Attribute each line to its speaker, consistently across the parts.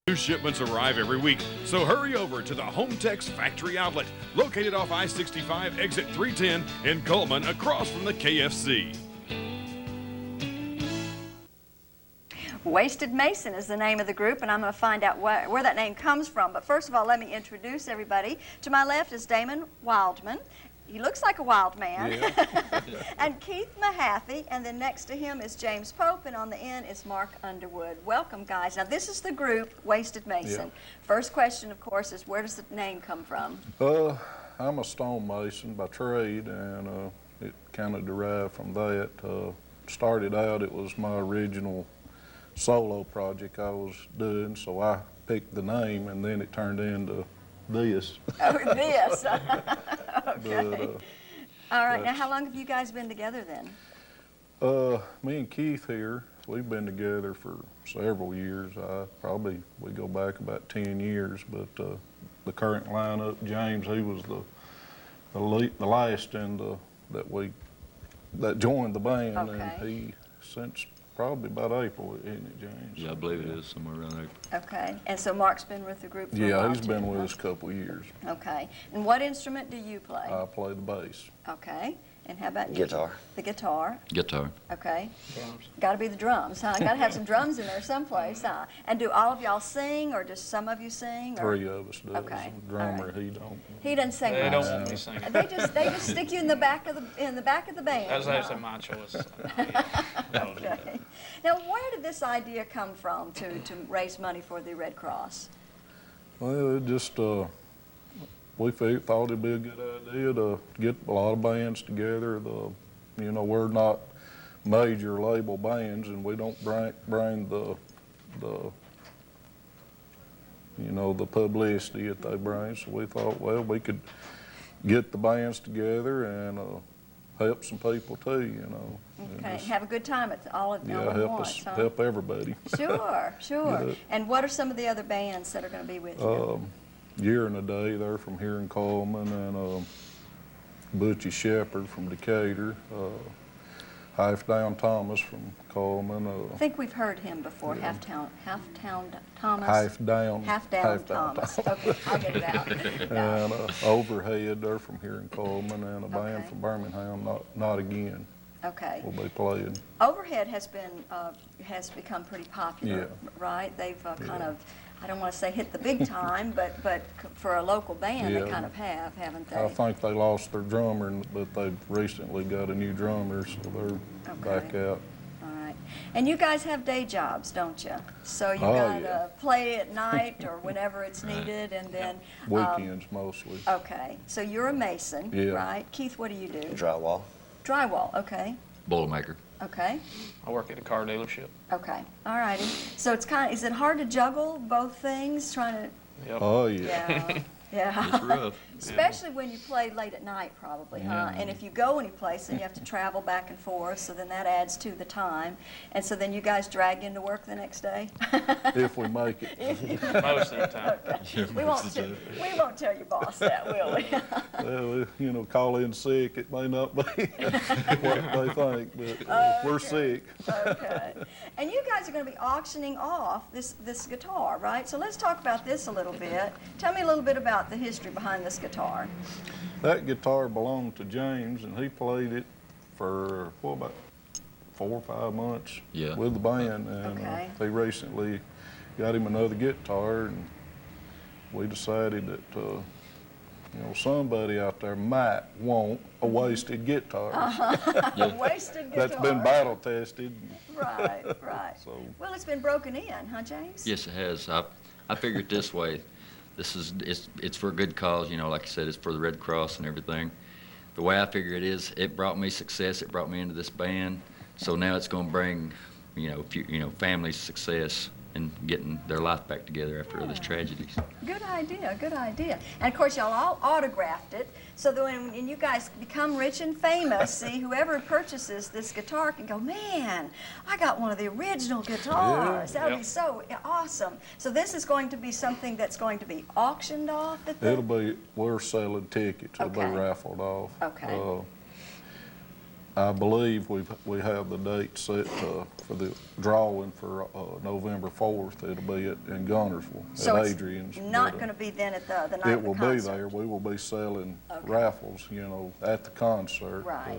Speaker 1: New shipments arrive every week, so hurry over to the HomeTex Factory Outlet, located off I-65 exit 310 in Cullman, across from the KFC.
Speaker 2: Wasted Mason is the name of the group, and I'm going to find out where that name comes from. But first of all, let me introduce everybody. To my left is Damon Wildman. He looks like a wild man. Yeah. And Keith Mahathey, and then next to him is James Pope, and on the end is Mark Underwood. Welcome, guys. Now, this is the group, Wasted Mason. Yeah. First question, of course, is where does the name come from?
Speaker 3: I'm a stonemason by trade, and it kind of derived from that. Started out, it was my original solo project I was doing, so I picked the name, and then it turned into this.
Speaker 2: Oh, this. Okay. But, all right. Now, how long have you guys been together then?
Speaker 3: Me and Keith here, we've been together for several years. We go back about 10 years, but the current lineup, James, he was the last that joined the band,
Speaker 2: okay.
Speaker 3: And he since probably about April, isn't it, James?
Speaker 4: Yeah, I believe it is somewhere around April.
Speaker 2: Okay, and so Mark's been with the group for a while.
Speaker 3: Yeah, he's been with us a couple of years.
Speaker 2: Okay, and what instrument do you play?
Speaker 3: I play the bass.
Speaker 2: Okay, and how about you?
Speaker 5: Guitar.
Speaker 2: The guitar.
Speaker 4: Guitar.
Speaker 2: Okay. Drums. Got to be the drums, huh? Got to have some drums in there someplace, huh? And do all of y'all sing, or just some of you sing? Or?
Speaker 3: 3 of us do.
Speaker 2: Okay.
Speaker 3: The drummer,
Speaker 2: right.
Speaker 3: He don't.
Speaker 2: He doesn't sing.
Speaker 6: They
Speaker 2: much.
Speaker 6: don't want me singing.
Speaker 2: They just stick you in the back of the band.
Speaker 6: That's actually my choice.
Speaker 2: Okay. Now, where did this idea come from to raise money for the Red Cross?
Speaker 3: Well, it just we thought it'd be a good idea to get a lot of bands together. We're not major label bands, and we don't bring the publicity that they bring. So we thought, well, we could get the bands together and help some people too,
Speaker 2: Okay, and have a good time at all at once, huh?
Speaker 3: Help everybody.
Speaker 2: Sure.
Speaker 3: Yeah.
Speaker 2: And what are some of the other bands that are going to be with you?
Speaker 3: Year and a Day, they're from here in Cullman, and Butchie Shepherd from Decatur, Half Down Thomas from Cullman.
Speaker 2: I think we've heard him before. Yeah. Half-Town Thomas.
Speaker 3: Half Down
Speaker 2: Thomas. Okay, I'll get it out.
Speaker 3: And Overhead, they're from here in Cullman, and a band from Birmingham, Not Again.
Speaker 2: Okay.
Speaker 3: Will be playing.
Speaker 2: Overhead has become pretty popular,
Speaker 3: yeah.
Speaker 2: Right? They've kind of, I don't want to say hit the big time, but for a local band,
Speaker 3: yeah.
Speaker 2: They kind of have, haven't they?
Speaker 3: I think they lost their drummer, but they've recently got a new drummer, so they're back out.
Speaker 2: All right. And you guys have day jobs, don't you? So you got to play at night or whenever it's needed, and then
Speaker 3: weekends mostly.
Speaker 2: Okay. So you're a mason,
Speaker 3: yeah.
Speaker 2: Right? Keith, what do you do?
Speaker 5: Drywall.
Speaker 2: Drywall. Okay.
Speaker 4: Boilermaker.
Speaker 2: Okay.
Speaker 6: I work at a car dealership.
Speaker 2: Okay. All righty. So it's is it hard to juggle both things, trying to?
Speaker 6: Yep.
Speaker 3: Oh yeah.
Speaker 2: Yeah.
Speaker 4: It's rough.
Speaker 2: Especially when you play late at night, probably, huh? And if you go anyplace, then you have to travel back and forth, so then that adds to the time. And so then you guys drag into work the next day?
Speaker 3: If we make it.
Speaker 6: Most of the time.
Speaker 2: Okay. We won't tell your boss that, will we?
Speaker 3: Well, call in sick, it may not be what they think, but we're sick.
Speaker 2: Okay. And you guys are going to be auctioning off this guitar, right? So let's talk about this a little bit. Tell me a little bit about the history behind this guitar.
Speaker 3: That guitar belonged to James, and he played it for about 4 or 5 months with the band, and he recently got him another guitar, and we decided that somebody out there might want a wasted guitar.
Speaker 2: A wasted guitar.
Speaker 3: That's been battle tested.
Speaker 2: Right.
Speaker 3: So.
Speaker 2: Well, it's been broken in, huh, James?
Speaker 4: Yes, it has. I figured this way. It's for a good cause, like I said, it's for the Red Cross and everything. The way I figure it is, it brought me success, it brought me into this band, so now it's going to bring, families success and getting their life back together after all these tragedies.
Speaker 2: Good idea. And of course, y'all all autographed it, so that when you guys become rich and famous, see, whoever purchases this guitar can go, man, I got one of the original guitars.
Speaker 3: Yeah.
Speaker 2: That would be so awesome. So this is going to be something that's going to be auctioned off at the...
Speaker 3: We're selling tickets. It'll be raffled off.
Speaker 2: Okay.
Speaker 3: I believe we have the date set for the drawing for November 4th. It'll be in Gunnersville
Speaker 2: So
Speaker 3: at
Speaker 2: it's
Speaker 3: Adrian's.
Speaker 2: not going to be then at the night
Speaker 3: It
Speaker 2: of the
Speaker 3: will be
Speaker 2: concert?
Speaker 3: there. We will be selling
Speaker 2: Okay.
Speaker 3: raffles, you know, at the concert.
Speaker 2: Right.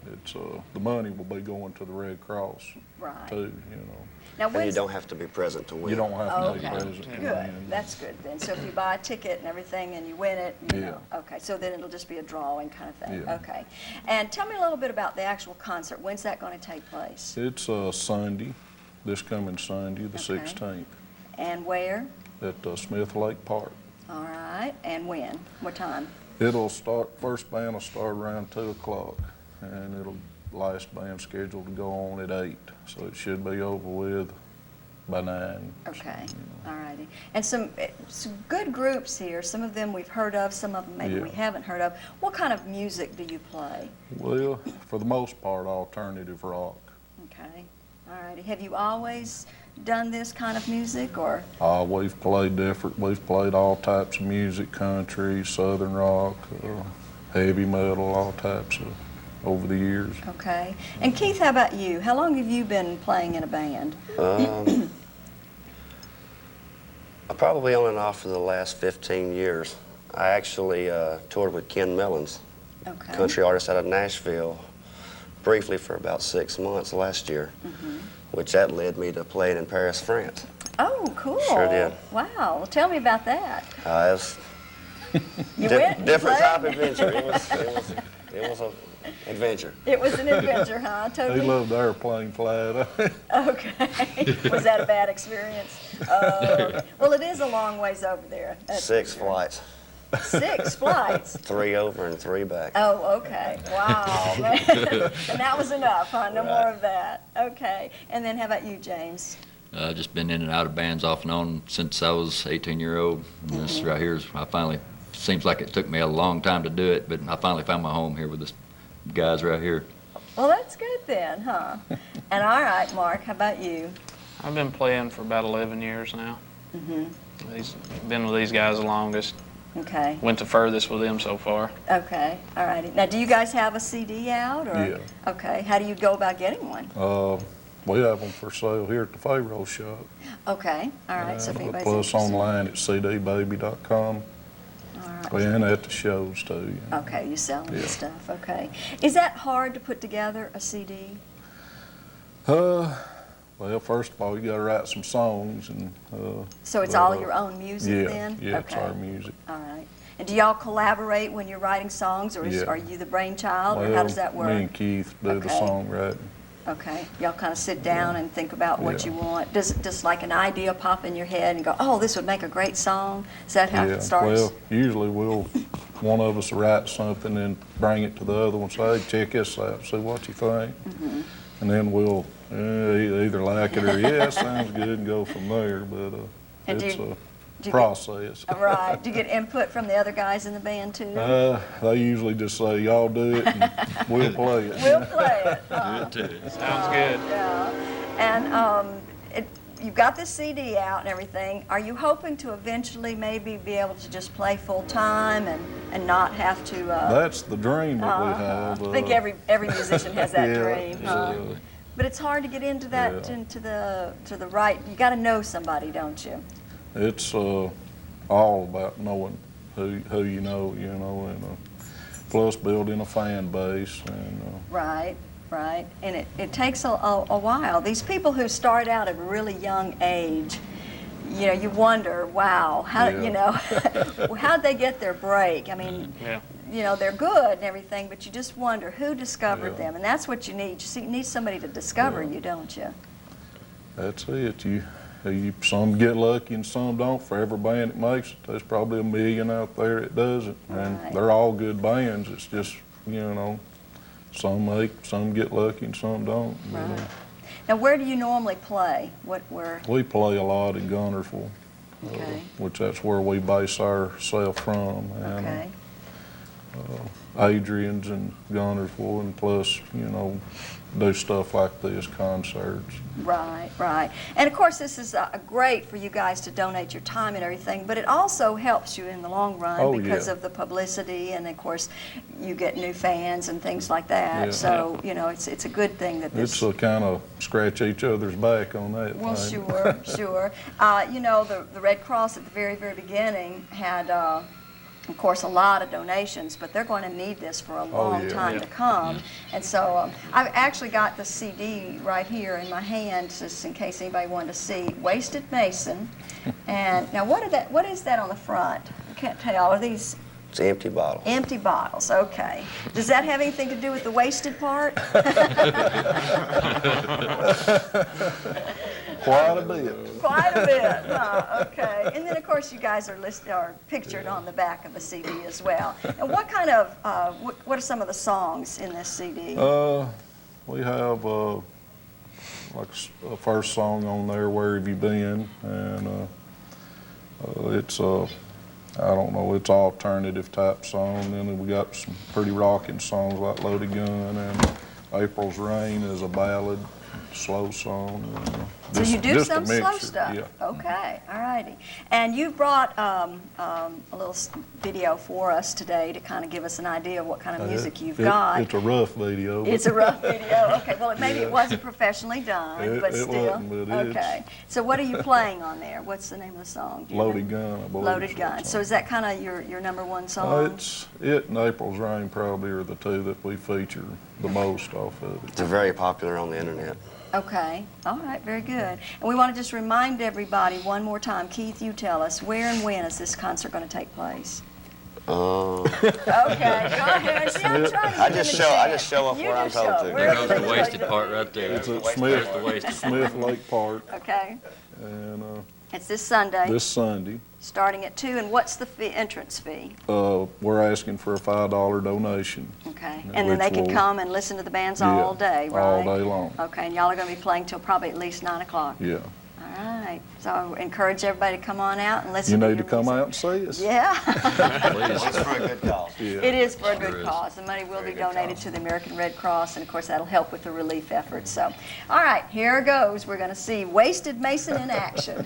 Speaker 3: But it's the money will be going to the Red Cross
Speaker 2: Right.
Speaker 3: too, you know.
Speaker 2: Now,
Speaker 5: And you
Speaker 2: when's,
Speaker 5: don't have to be present to win.
Speaker 3: You don't have to be
Speaker 2: Okay.
Speaker 3: present. to
Speaker 2: good,
Speaker 3: win.
Speaker 2: that's good then. So if you buy a ticket and everything and you win it, you
Speaker 3: Yeah.
Speaker 2: know. Okay, so then it'll just be a drawing kind of thing.
Speaker 3: Yeah.
Speaker 2: Okay. And tell me a little bit about the actual concert. When's that going to take place?
Speaker 3: It's Sunday, this coming Sunday, the
Speaker 2: Okay.
Speaker 3: 16th,
Speaker 2: And where?
Speaker 3: at Smith Lake Park.
Speaker 2: All right. And when? What time?
Speaker 3: It'll start, first band will start around 2 o'clock, and it'll last band scheduled to go on at 8, so it should be over with by 9.
Speaker 2: Okay. All righty. And some good groups here. Some of them we've heard of, some of them maybe we
Speaker 3: Yeah.
Speaker 2: haven't heard of. What kind of music do you play?
Speaker 3: Well, for the most part, alternative rock.
Speaker 2: Okay. All righty. Have you always done this kind of music, or?
Speaker 3: We've played different, we've played all types of music, country, southern rock, heavy metal, all types of, over the years.
Speaker 2: Okay. And Keith, how about you? How long have you been playing in a band?
Speaker 5: Probably on and off for the last 15 years. I actually toured with Ken Mellons,
Speaker 2: Okay.
Speaker 5: country artist out of Nashville, briefly for about 6 months last year, which that led me to playing in Paris, France.
Speaker 2: Oh, cool.
Speaker 5: Sure did.
Speaker 2: Wow. Well, tell me about that.
Speaker 5: It was
Speaker 2: You went? You
Speaker 5: different
Speaker 2: played?
Speaker 5: type of adventure. It was an adventure.
Speaker 2: It was an adventure, huh?
Speaker 3: He
Speaker 2: Totally.
Speaker 3: loved airplane flight.
Speaker 2: Okay. Was that a bad experience? Okay. Well, it is a long ways over there. That's for
Speaker 5: 6
Speaker 2: sure.
Speaker 5: flights,
Speaker 2: 6 flights.
Speaker 5: 3 over and 3 back.
Speaker 2: Oh, okay. Wow. Man. And that was enough, huh? No more of that. Okay. And then how about you, James?
Speaker 4: I've just been in and out of bands off and on since I was 18-year-old. And this right here is, I finally, seems like it took me a long time to do it, but I finally found my home here with this guys right here.
Speaker 2: Well, that's good then, huh? And all right, Mark, how about you?
Speaker 6: I've been playing for about 11 years now. Been with these guys the longest.
Speaker 2: Okay.
Speaker 6: Went the furthest with them so far.
Speaker 2: Okay. All righty. Now, do you guys have a CD out? Or?
Speaker 3: Yeah.
Speaker 2: Okay. How do you go about getting one?
Speaker 3: We have them for sale here at the Pharaoh shop.
Speaker 2: Okay. All right. So if anybody's
Speaker 3: Plus
Speaker 2: interested.
Speaker 3: online at cdbaby.com.
Speaker 2: All right.
Speaker 3: And at the shows too. You know.
Speaker 2: Okay, you sell them and
Speaker 3: Yeah.
Speaker 2: stuff. Okay. Is that hard to put together a CD?
Speaker 3: Well, first of all, you got to write some songs, and
Speaker 2: So it's
Speaker 3: but,
Speaker 2: all your own music
Speaker 3: yeah,
Speaker 2: then?
Speaker 3: yeah,
Speaker 2: Okay.
Speaker 3: it's our music.
Speaker 2: All right. And do y'all collaborate when you're writing songs, or
Speaker 3: Yeah.
Speaker 2: are you the brainchild, or how does that work?
Speaker 3: Me and Keith do the
Speaker 2: Okay.
Speaker 3: songwriting.
Speaker 2: Okay. Y'all kind of sit down and think about what
Speaker 3: Yeah.
Speaker 2: you want. Does it just like an idea pop in your head and go, oh, this would make a great song? Is that how
Speaker 3: Yeah.
Speaker 2: it starts?
Speaker 3: Well, usually one of us will write something and bring it to the other one, say, hey, check this out, see what you think.
Speaker 2: Mm-hmm.
Speaker 3: And then we'll either like it or yeah, sounds good, and go from there. But
Speaker 2: And do
Speaker 3: it's
Speaker 2: you-
Speaker 3: a process.
Speaker 2: Right. Do you get input from the other guys in the band too?
Speaker 3: They usually just say, y'all do it, and we'll play it.
Speaker 2: We'll play it.
Speaker 4: Good too.
Speaker 6: Sounds good.
Speaker 2: Yeah. And you've got the CD out and everything. Are you hoping to eventually maybe be able to just play full time and not have to?
Speaker 3: That's the dream that we have.
Speaker 2: I think every musician has that
Speaker 3: Yeah,
Speaker 2: dream. Huh?
Speaker 3: yeah.
Speaker 2: But it's hard to get into that
Speaker 3: Yeah.
Speaker 2: into the right. You got to know somebody, don't you?
Speaker 3: It's all about knowing who you know, and plus building a fan base. And
Speaker 2: Right. Right. And it takes a while. These people who start out at a really young age, you know, you wonder, wow, how
Speaker 3: Yeah.
Speaker 2: you know, how'd they get their break? I mean,
Speaker 6: Yeah.
Speaker 2: you know, they're good and everything, but you just wonder who discovered
Speaker 3: Yeah.
Speaker 2: them, and that's what you need. You need somebody to discover
Speaker 3: Yeah.
Speaker 2: you, don't you?
Speaker 3: that's it. Some get lucky and some don't. For every band that makes it, there's probably a million out there that doesn't. And
Speaker 2: Right.
Speaker 3: they're all good bands. It's just, some get lucky and some don't.
Speaker 2: Right. Now, where do you normally play? Where?
Speaker 3: We play a lot in Gunnersville,
Speaker 2: Okay.
Speaker 3: which that's where we base ourselves from. And,
Speaker 2: Okay.
Speaker 3: Adrian's and Gunner's for, and plus, you know, do stuff like this, concerts.
Speaker 2: Right, right. And of course, this is great for you guys to donate your time and everything, but it also helps you in the long run because of the publicity, and of course, you get new fans and things like that.
Speaker 3: Yeah.
Speaker 2: So, you know, it's a good thing that this...
Speaker 3: It's a kind of scratch each other's back on that.
Speaker 2: Well,
Speaker 3: thing.
Speaker 2: sure, sure. You know, the Red Cross at the very, very beginning had, of course, a lot of donations, but they're going to need this for a long time to come. And so I've actually got the CD right here in my hand, just in case anybody wanted to see. Wasted Mason. And now, what is that on the front? I can't tell. Are these...
Speaker 5: It's an empty bottle.
Speaker 2: Empty bottles, okay. Does that have anything to do with the wasted part?
Speaker 3: Quite a bit.
Speaker 2: Quite a bit, huh? Okay. And then, of course, you guys are pictured on the back of the CD as well. And what kind of, what are some of the songs in this CD?
Speaker 3: We have like a first song on there, Where Have You Been? And it's I don't know, it's alternative type song. Then we got some pretty rocking songs like Loaded Gun, and April's Rain is a ballad, slow song.
Speaker 2: So you do
Speaker 3: just
Speaker 2: some
Speaker 3: a
Speaker 2: slow
Speaker 3: mixture,
Speaker 2: stuff?
Speaker 3: Yeah.
Speaker 2: Okay, all righty. And you brought a little video for us today to kind of give us an idea of what kind of music you've got.
Speaker 3: It's a rough video.
Speaker 2: It's a rough video. Okay, well, maybe it wasn't professionally done, but
Speaker 3: it
Speaker 2: still.
Speaker 3: wasn't, but
Speaker 2: okay. So what are you playing on there? What's the name of the song?
Speaker 3: Loaded Gun, I believe.
Speaker 2: Loaded Gun. So is that kind of your #1 song?
Speaker 3: It and April's Rain probably are the two that we feature the most off of it.
Speaker 5: They're very popular on the internet.
Speaker 2: Okay. All right. Very good. And we want to just remind everybody one more time. Keith, you tell us, where and when is this concert going to take place? Okay. Go ahead. See, I'm trying to
Speaker 5: I just show up where I'm told to.
Speaker 4: There goes the wasted part right there.
Speaker 3: It's at
Speaker 4: There's the
Speaker 3: Smith Lake Park,
Speaker 2: Okay.
Speaker 3: and
Speaker 2: It's this Sunday,
Speaker 3: this Sunday.
Speaker 2: starting at 2. And what's the entrance fee?
Speaker 3: We're asking for a $5 donation.
Speaker 2: Okay. And then they can come and listen to the bands all day, right?
Speaker 3: all day long.
Speaker 2: Okay. And y'all are going to be playing till probably at least 9 o'clock.
Speaker 3: Yeah.
Speaker 2: All right. So I encourage everybody to come on out and listen
Speaker 3: You
Speaker 2: to
Speaker 3: need
Speaker 2: your
Speaker 3: to come
Speaker 2: music.
Speaker 3: out and see us.
Speaker 2: Yeah.
Speaker 5: It's for a good cause.
Speaker 2: It is for a good
Speaker 4: Sure is.
Speaker 2: cause. The money will be
Speaker 5: Very good
Speaker 2: donated
Speaker 5: cause.
Speaker 2: to the American Red Cross, and of course that'll help with the relief efforts. So, all right, here goes. We're going to see Wasted Mason in action.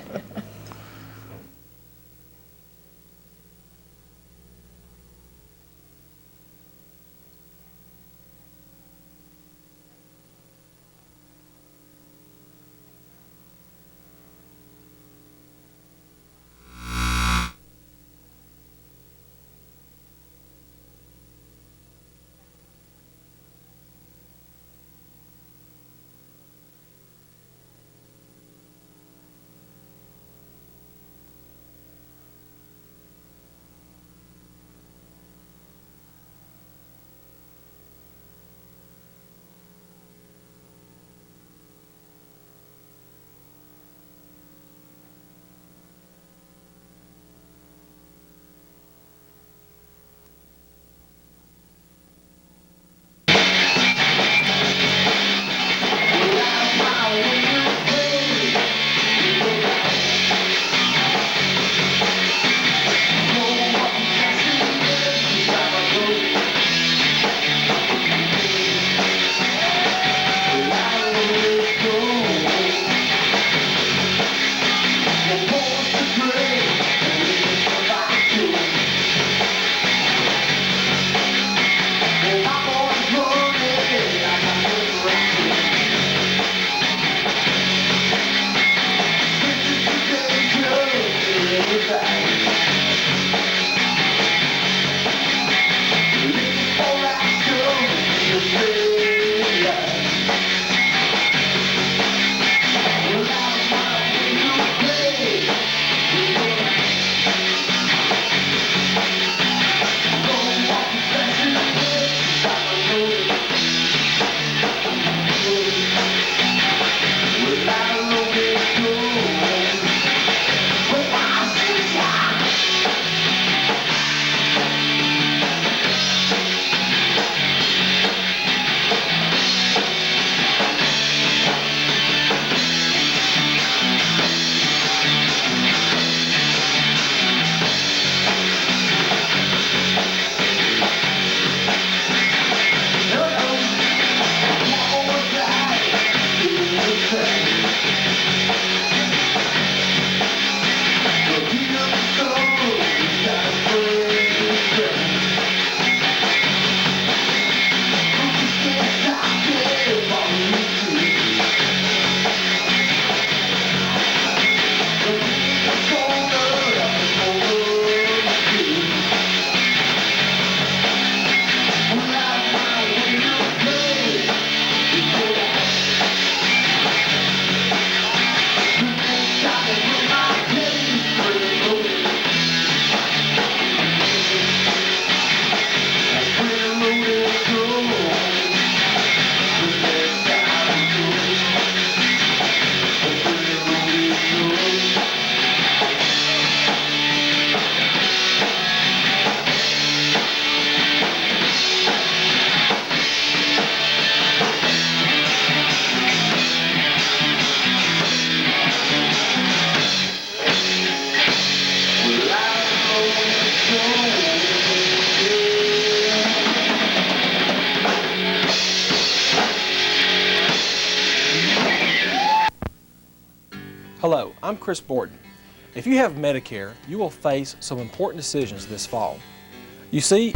Speaker 7: I'm Chris Borden. If you have Medicare, you will face some important decisions this fall. You see,